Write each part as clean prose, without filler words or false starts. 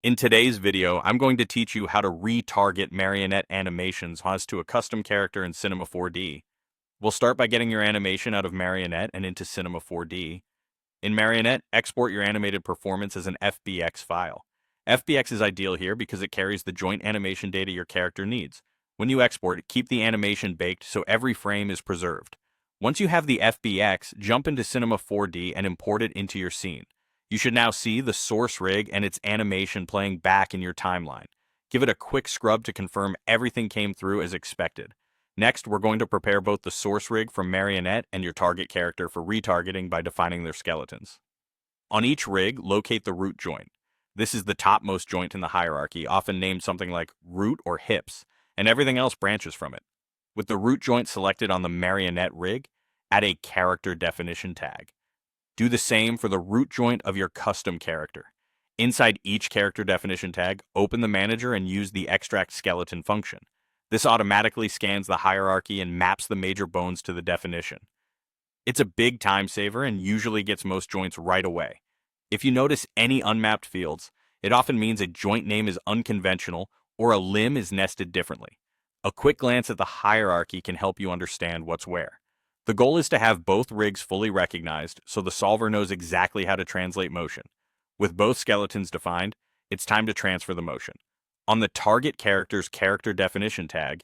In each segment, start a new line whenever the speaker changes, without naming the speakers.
In today's video, I'm going to teach you how to retarget marionette animations to a custom character in Cinema 4D. We'll start by getting your animation out of Marionette and into Cinema 4D. In Marionette, export your animated performance as an FBX file. FBX is ideal here because it carries the joint animation data your character needs. When you export, keep the animation baked so every frame is preserved. Once you have the FBX, jump into Cinema 4D and import it into your scene. You should now see the source rig and its animation playing back in your timeline. Give it a quick scrub to confirm everything came through as expected. Next, we're going to prepare both the source rig from Marionette and your target character for retargeting by defining their skeletons. On each rig, locate the root joint. This is the topmost joint in the hierarchy, often named something like root or hips, and everything else branches from it. With the root joint selected on the Marionette rig, add a character definition tag. Do the same for the root joint of your custom character. Inside each character definition tag, open the manager and use the extract skeleton function. This automatically scans the hierarchy and maps the major bones to the definition. It's a big time saver and usually gets most joints right away. If you notice any unmapped fields, it often means a joint name is unconventional or a limb is nested differently. A quick glance at the hierarchy can help you understand what's where. The goal is to have both rigs fully recognized so the solver knows exactly how to translate motion. With both skeletons defined, it's time to transfer the motion. On the target character's character definition tag,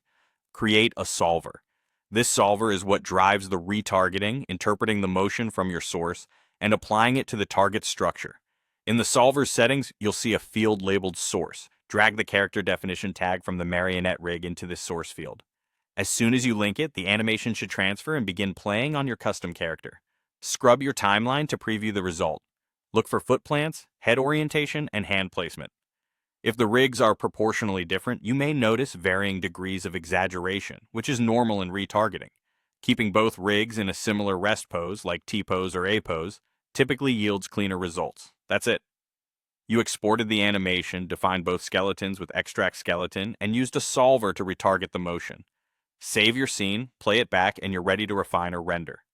create a solver. This solver is what drives the retargeting, interpreting the motion from your source, and applying it to the target structure. In the solver's settings, you'll see a field labeled source. Drag the character definition tag from the marionette rig into this source field. As soon as you link it, the animation should transfer and begin playing on your custom character. Scrub your timeline to preview the result. Look for foot plants, head orientation, and hand placement. If the rigs are proportionally different, you may notice varying degrees of exaggeration, which is normal in retargeting. Keeping both rigs in a similar rest pose, like T-pose or A-pose, typically yields cleaner results. That's it. You exported the animation, defined both skeletons with extract skeleton, and used a solver to retarget the motion. Save your scene, play it back, and you're ready to refine or render.